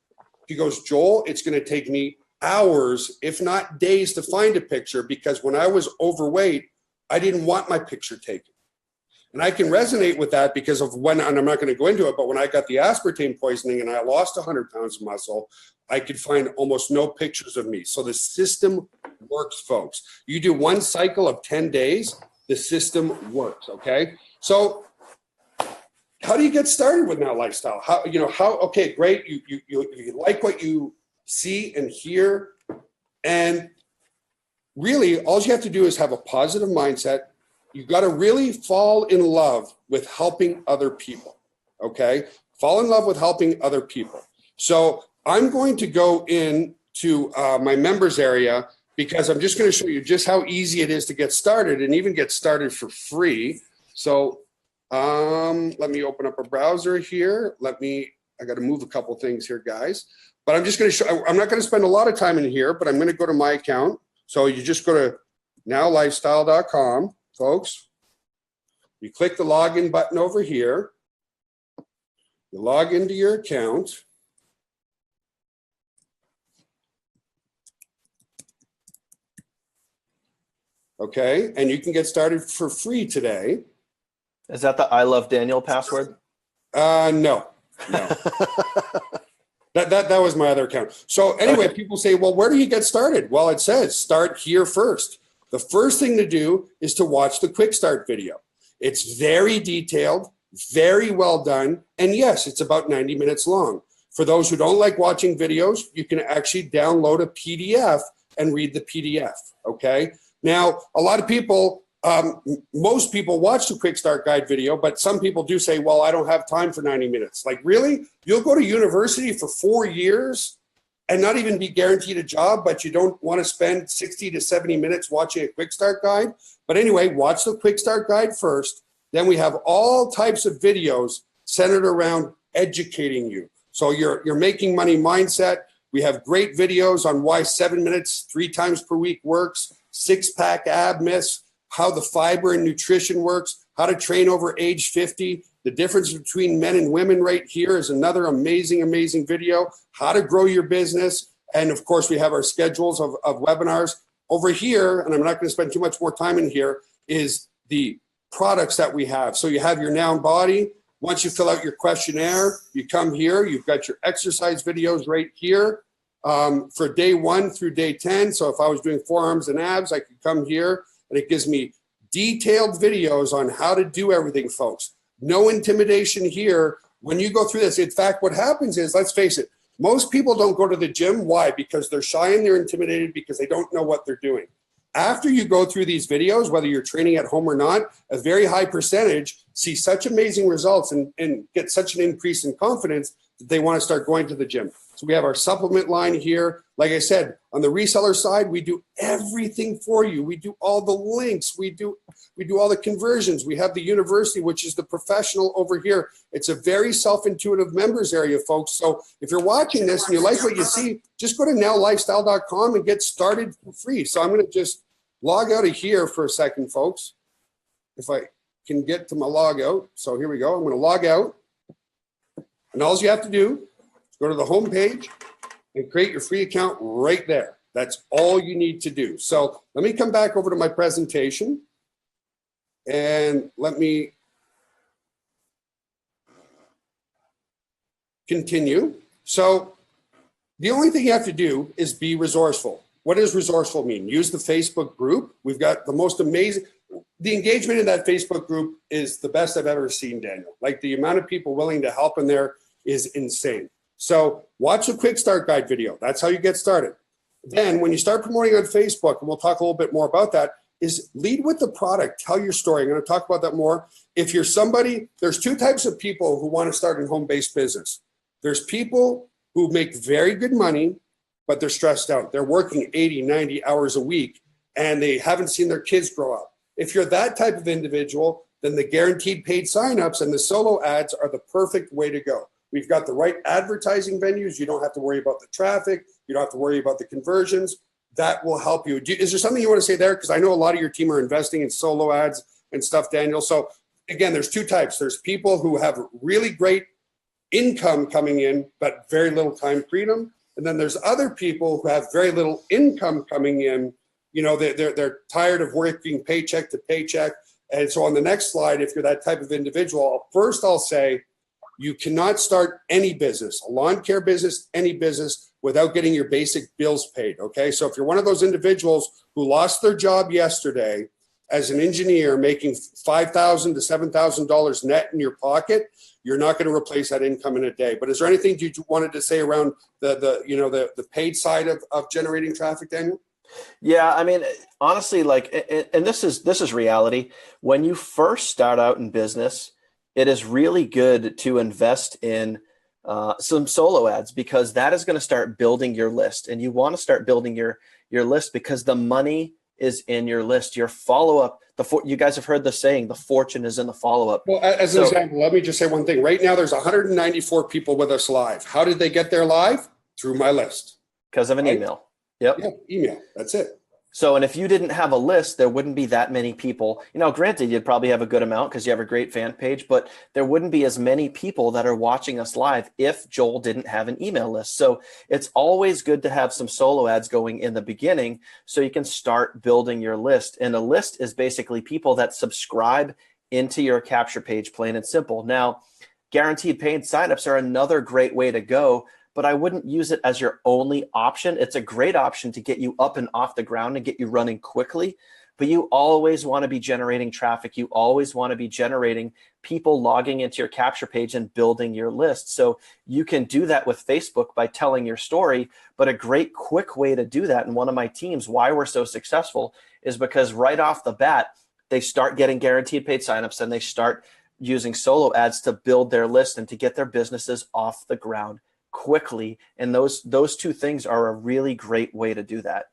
She goes, Joel, it's going to take me hours, if not days, to find a picture, because when I was overweight, I didn't want my picture taken. And I can resonate with that because of and I'm not going to go into it, but when I got the aspartame poisoning and I lost 100 pounds of muscle, I could find almost no pictures of me. So the system works, folks. You do 1 cycle of 10 days, the system works, okay? So how do you get started with Now Lifestyle? Okay, great. You like what you see and hear. And really, all you have to do is have a positive mindset, you got to really fall in love with helping other people. Okay. Fall in love with helping other people. So I'm going to go into my members area because I'm just going to show you just how easy it is to get started and even get started for free. So let me open up a browser here. I got to move a couple things here, guys. But I'm just going to show, I'm not going to spend a lot of time in here, but I'm going to go to my account. So you just go to nowlifestyle.com, folks. You click the login button over here. You log into your account. Okay, and you can get started for free today. Is that the I Love Daniel password? No. That was my other account. So anyway, okay. People say, well, where do you get started? Well, it says start here first. The first thing to do is to watch the quick start video. It's very detailed, very well done. And yes, it's about 90 minutes long. For those who don't like watching videos, you can actually download a PDF and read the PDF, okay? Now, a lot of people, most people watch the quick start guide video, but some people do say, well, I don't have time for 90 minutes. Like, really? You'll go to university for 4 years and not even be guaranteed a job, but you don't want to spend 60 to 70 minutes watching a quick start guide? But anyway, watch the quick start guide first. Then we have all types of videos centered around educating you. So you're making money mindset. We have great videos on why 7 minutes 3 times per week works, 6-pack ab myths, how the fiber and nutrition works, how to train over age 50. The difference between men and women right here is another amazing, amazing video. How to grow your business. And of course, we have our schedules of webinars. Over here, and I'm not going to spend too much more time in here, is the products that we have. So you have your Noun Body. Once you fill out your questionnaire, you come here. You've got your exercise videos right here for day 1 through day 10. So if I was doing forearms and abs, I could come here and it gives me detailed videos on how to do everything, folks. No intimidation here when you go through this. In fact, what happens is, let's face it, most people don't go to the gym. Why? Because they're shy and they're intimidated because they don't know what they're doing. After you go through these videos, whether you're training at home or not, a very high percentage see such amazing results and get such an increase in confidence that they want to start going to the gym. So we have our supplement line here. Like I said, on the reseller side, we do everything for you. We do all the links. We do all the conversions. We have the university, which is the professional over here. It's a very self-intuitive members area, folks. So if you're watching this and you like what you see, just go to nowlifestyle.com and get started for free. So I'm going to just log out of here for a second, folks. If I can get to my log out. So here we go. I'm going to log out. And all you have to do is go to the home page and create your free account right there. That's all you need to do. So let me come back over to my presentation and let me continue. So the only thing you have to do is be resourceful. What does resourceful mean? Use the Facebook group. We've got the most amazing, the engagement in that Facebook group is the best I've ever seen, Daniel. Like, the amount of people willing to help in there is insane. So watch a quick start guide video. That's how you get started. Then when you start promoting on Facebook, and we'll talk a little bit more about that, is lead with the product. Tell your story. I'm going to talk about that more. If you're somebody, there's 2 types of people who want to start a home-based business. There's people who make very good money, but they're stressed out. They're working 80, 90 hours a week, and they haven't seen their kids grow up. If you're that type of individual, then the guaranteed paid signups and the solo ads are the perfect way to go. We've got the right advertising venues. You don't have to worry about the traffic. You don't have to worry about the conversions. That will help you. Is there something you want to say there? Because I know a lot of your team are investing in solo ads and stuff, Daniel. So again, there's 2 types. There's people who have really great income coming in, but very little time freedom. And then there's other people who have very little income coming in. You know, they're tired of working paycheck to paycheck. And so on the next slide, if you're that type of individual, first I'll say, you cannot start any business, a lawn care business, any business, without getting your basic bills paid, okay? So if you're one of those individuals who lost their job yesterday as an engineer making $5,000 to $7,000 net in your pocket, you're not going to replace that income in a day. But is there anything you wanted to say around the paid side of generating traffic, Daniel? Yeah, I mean, honestly, and this is reality. When you first start out in business, it is really good to invest in some solo ads because that is going to start building your list, and you want to start building your list because the money is in your list. Your follow up, you guys have heard the saying, the fortune is in the follow up. Well, as an So, example, let me just say one thing. Right now, there's 194 people with us live. How did they get there live? Through my list. because of an Right? email. Yep. Yeah, email. That's it. So, and if you didn't have a list, there wouldn't be that many people. Granted, you'd probably have a good amount because you have a great fan page, but there wouldn't be as many people that are watching us live if Joel didn't have an email list. So it's always good to have some solo ads going in the beginning so you can start building your list. And a list is basically people that subscribe into your capture page, plain and simple. Now, guaranteed paid signups are another great way to go, but I wouldn't use it as your only option. It's a great option to get you up and off the ground and get you running quickly, but you always want to be generating traffic. You always want to be generating people logging into your capture page and building your list. So you can do that with Facebook by telling your story, but a great quick way to do that in one of my teams, why we're so successful, is because right off the bat, they start getting guaranteed paid signups and they start using solo ads to build their list and to get their businesses off the ground quickly. And those two things are a really great way to do that.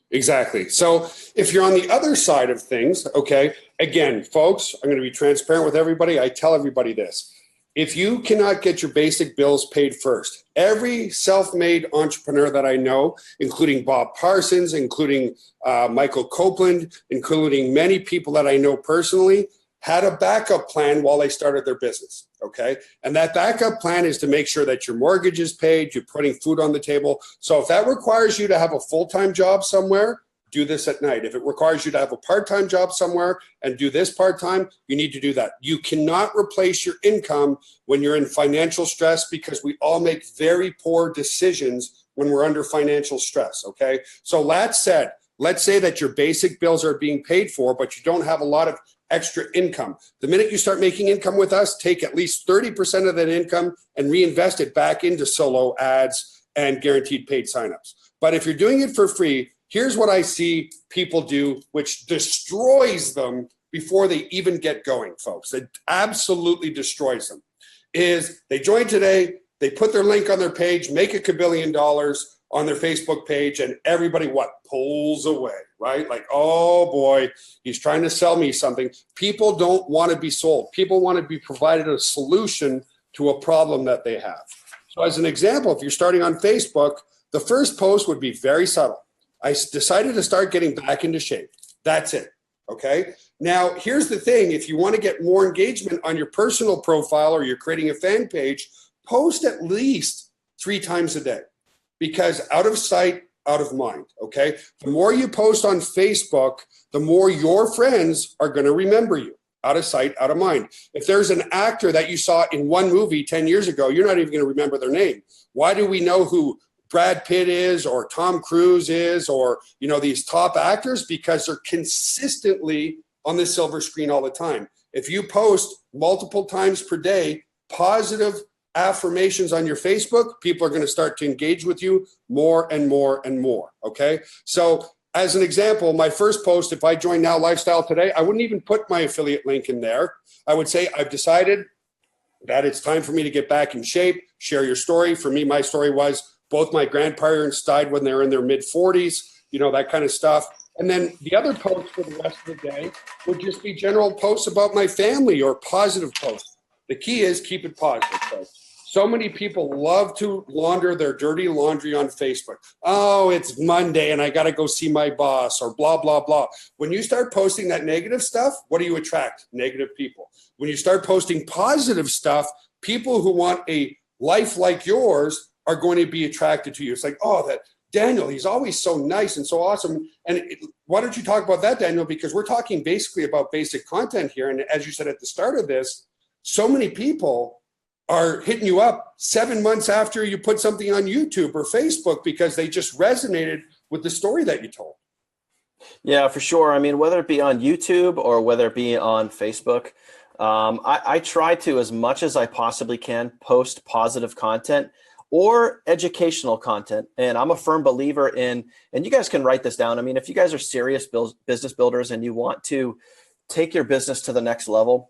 Exactly. So if you're on the other side of things, okay, again, folks, I'm going to be transparent with everybody. I tell everybody this. If you cannot get your basic bills paid first, every self-made entrepreneur that I know, including Bob Parsons, including Michael Copeland, including many people that I know personally, had a backup plan while they started their business, okay? And that backup plan is to make sure that your mortgage is paid, you're putting food on the table. So if that requires you to have a full-time job somewhere, do this at night. If it requires you to have a part-time job somewhere and do this part-time, you need to do that. You cannot replace your income when you're in financial stress because we all make very poor decisions when we're under financial stress, okay? So that said, let's say that your basic bills are being paid for, but you don't have a lot of extra income. The minute you start making income with us, take at least 30% of that income and reinvest it back into solo ads and guaranteed paid signups. But if you're doing it for free, here's what I see people do, which destroys them before they even get going, folks. It absolutely destroys them. Is they join today, they put their link on their page, make $1 billion on their Facebook page, and everybody pulls away, right? Like, oh boy, he's trying to sell me something. People don't want to be sold. People want to be provided a solution to a problem that they have. So as an example, if you're starting on Facebook, the first post would be very subtle. I decided to start getting back into shape. That's it, okay? Now, here's the thing. If you want to get more engagement on your personal profile or you're creating a fan page, post at least 3 times a day. Because out of sight, out of mind, okay? The more you post on Facebook, the more your friends are going to remember you. Out of sight, out of mind. If there's an actor that you saw in one movie 10 years ago, you're not even going to remember their name. Why do we know who Brad Pitt is or Tom Cruise is or, these top actors? Because they're consistently on the silver screen all the time. If you post multiple times per day, positive affirmations on your Facebook, people are going to start to engage with you more and more and more, okay? So as an example, my first post, if I join Now Lifestyle today, I wouldn't even put my affiliate link in there. I would say, I've decided that it's time for me to get back in shape, share your story. For me, my story was both my grandparents died when they were in their mid-40s, that kind of stuff. And then the other posts for the rest of the day would just be general posts about my family or positive posts. The key is keep it positive, folks. So many people love to launder their dirty laundry on Facebook. Oh, it's Monday and I got to go see my boss or blah, blah, blah. When you start posting that negative stuff, what do you attract? Negative people. When you start posting positive stuff, people who want a life like yours are going to be attracted to you. It's like, oh, that Daniel, he's always so nice and so awesome. And why don't you talk about that, Daniel? Because we're talking basically about basic content here. And as you said at the start of this, so many people are hitting you up 7 months after you put something on YouTube or Facebook because they just resonated with the story that you told. Yeah, for sure. I mean, whether it be on YouTube or whether it be on Facebook, I try to, as much as I possibly can, post positive content or educational content. And I'm a firm believer in, and you guys can write this down. I mean, if you guys are serious business builders and you want to take your business to the next level,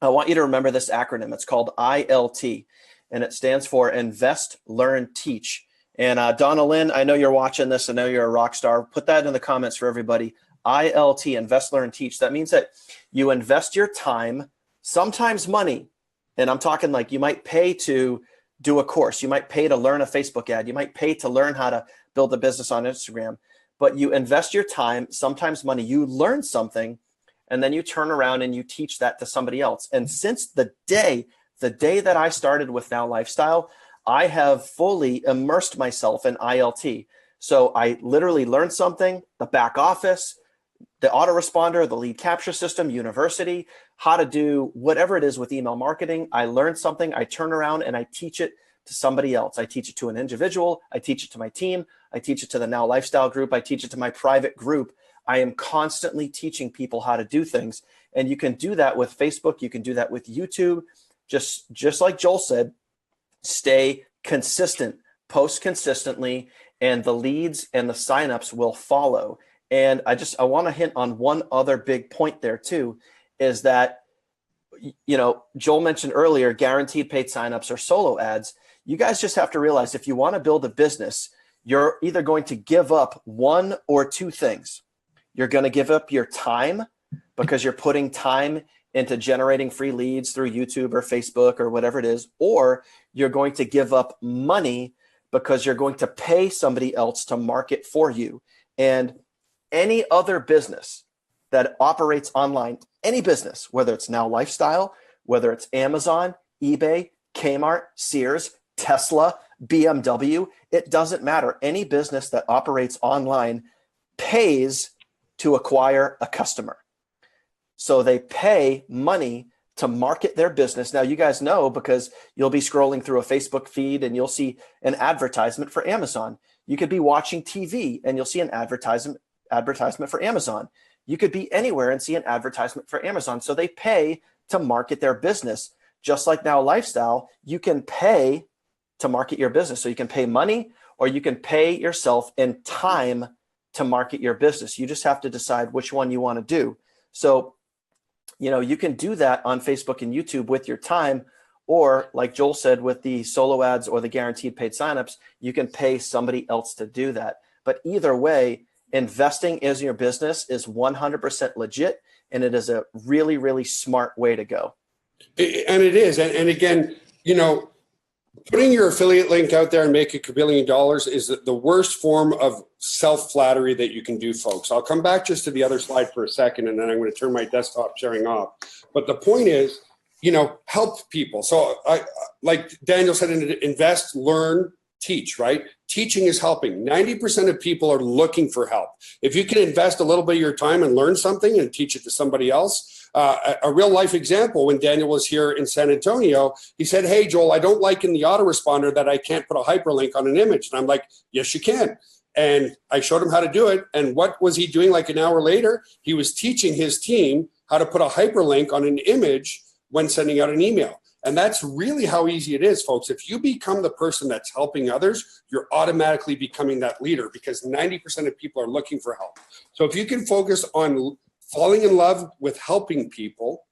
I want you to remember this acronym. It's called ILT, and it stands for Invest, Learn, Teach. And Donna Lynn, I know you're watching this. I know you're a rock star. Put that in the comments for everybody. ILT, Invest, Learn, Teach. That means that you invest your time, sometimes money, and I'm talking like you might pay to do a course. You might pay to learn a Facebook ad. You might pay to learn how to build a business on Instagram. But you invest your time, sometimes money. You learn something, and then you turn around and you teach that to somebody else. And since the day that I started with Now Lifestyle, I have fully immersed myself in ILT. So I literally learned something, the back office, the autoresponder, the lead capture system, University, how to do whatever it is with email marketing. I learned something, I turn around and I teach it to somebody else. I teach it to an individual, I teach it to my team, I teach it to the Now Lifestyle group, I teach it to my private group. I am constantly teaching people how to do things. And you can do that with Facebook, you can do that with YouTube. Just like Joel said, stay consistent, post consistently, and the leads and the signups will follow. And I want to hint on one other big point there too, is that, Joel mentioned earlier, guaranteed paid signups or solo ads. You guys just have to realize if you want to build a business, you're either going to give up one or two things. You're going to give up your time because you're putting time into generating free leads through YouTube or Facebook or whatever it is, or you're going to give up money because you're going to pay somebody else to market for you. And any other business that operates online, any business, whether it's Now Lifestyle, whether it's Amazon, eBay, Kmart, Sears, Tesla, BMW, it doesn't matter. Any business that operates online pays to acquire a customer. So they pay money to market their business. Now, you guys know because you'll be scrolling through a Facebook feed and you'll see an advertisement for Amazon. You could be watching TV and you'll see an advertisement for Amazon. You could be anywhere and see an advertisement for Amazon. So they pay to market their business. Just like Now Lifestyle, you can pay to market your business. So you can pay money or you can pay yourself in time to market your business. You just have to decide which one you want to do. So, you can do that on Facebook and YouTube with your time, or like Joel said, with the solo ads or the guaranteed paid signups, you can pay somebody else to do that. But either way, investing in your business is 100% legit, and it is a really, really smart way to go. And it is. And again, putting your affiliate link out there and making $1 billion is the worst form of self-flattery that you can do, folks. I'll come back just to the other slide for a second, and then I'm going to turn my desktop sharing off. But the point is, help people. So like Daniel said, invest, learn, teach, right? Teaching is helping. 90% of people are looking for help. If you can invest a little bit of your time and learn something and teach it to somebody else, a real life example, when Daniel was here in San Antonio, he said, "Hey, Joel, I don't like in the autoresponder that I can't put a hyperlink on an image." And I'm like, "Yes, you can." And I showed him how to do it. And what was he doing like an hour later? He was teaching his team how to put a hyperlink on an image when sending out an email. And that's really how easy it is, folks. If you become the person that's helping others, you're automatically becoming that leader because 90% of people are looking for help. So if you can focus on falling in love with helping people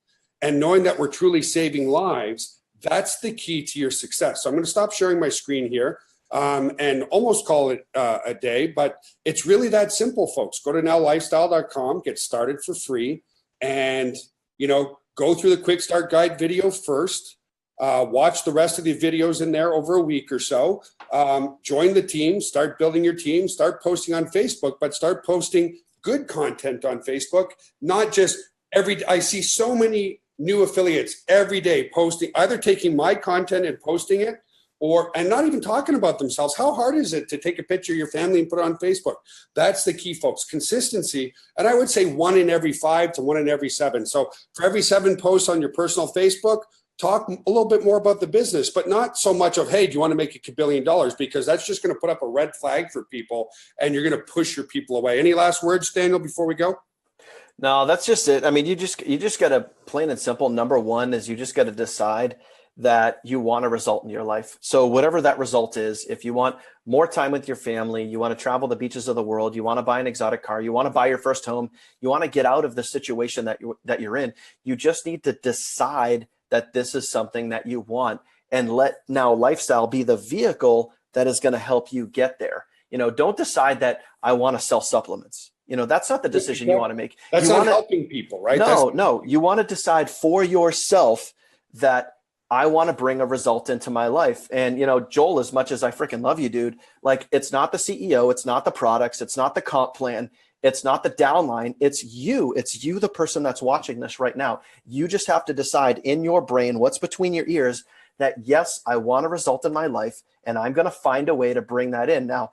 and knowing that we're truly saving lives, that's the key to your success. So I'm going to stop sharing my screen here and almost call it a day, but it's really that simple, folks. Go to nowlifestyle.com, get started for free, and go through the quick start guide video first. Watch the rest of the videos in there over a week or so. Join the team, start building your team, start posting on Facebook, but start posting good content on Facebook, not just I see so many new affiliates every day posting, either taking my content and posting it and not even talking about themselves. How hard is it to take a picture of your family and put it on Facebook? That's the key, folks. Consistency. And I would say 1 in every 5 to 1 in every 7. So for every 7 posts on your personal Facebook, talk a little bit more about the business, but not so much of, hey, do you want to make $1 billion? Because that's just going to put up a red flag for people and you're going to push your people away. Any last words, Daniel, before we go? No, that's just it. I mean, you just got to, plain and simple, number one is you just got to decide that you want a result in your life. So whatever that result is, if you want more time with your family, you want to travel the beaches of the world, you want to buy an exotic car, you want to buy your first home, you want to get out of the situation that you're in, you just need to decide that this is something that you want, and let now lifestyle be the vehicle that is going to help you get there. Don't decide that I want to sell supplements. That's not the decision you want to make. That's not helping people, right? No. You want to decide for yourself that I want to bring a result into my life. And, Joel, as much as I freaking love you, dude, like, it's not the CEO, it's not the products, it's not the comp plan, it's not the downline, it's you, the person that's watching this right now. You just have to decide in your brain, what's between your ears, that yes, I want a result in my life, and I'm going to find a way to bring that in. Now,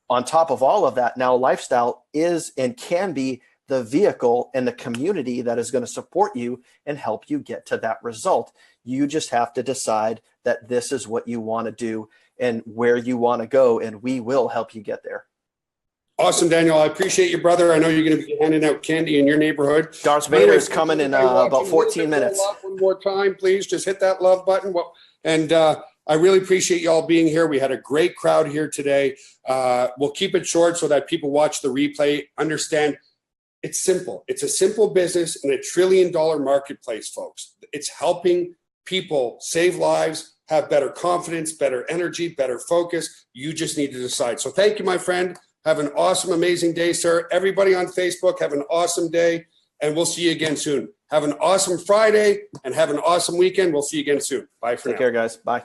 on top of all of that, now lifestyle is and can be the vehicle and the community that is going to support you and help you get to that result. You just have to decide that this is what you want to do and where you want to go, and we will help you get there. Awesome, Daniel. I appreciate you, brother. I know you're going to be handing out candy in your neighborhood. Darth Vader is coming in about 14 minutes. One more time, please. Just hit that love button. And I really appreciate you all being here. We had a great crowd here today. We'll keep it short so that people watch the replay understand it's simple. It's a simple business in a $1 trillion marketplace, folks. It's helping people save lives, have better confidence, better energy, better focus. You just need to decide. So thank you, my friend. Have an awesome, amazing day, sir. Everybody on Facebook, have an awesome day, and we'll see you again soon. Have an awesome Friday and have an awesome weekend. We'll see you again soon. Bye for now. Take care, guys. Bye.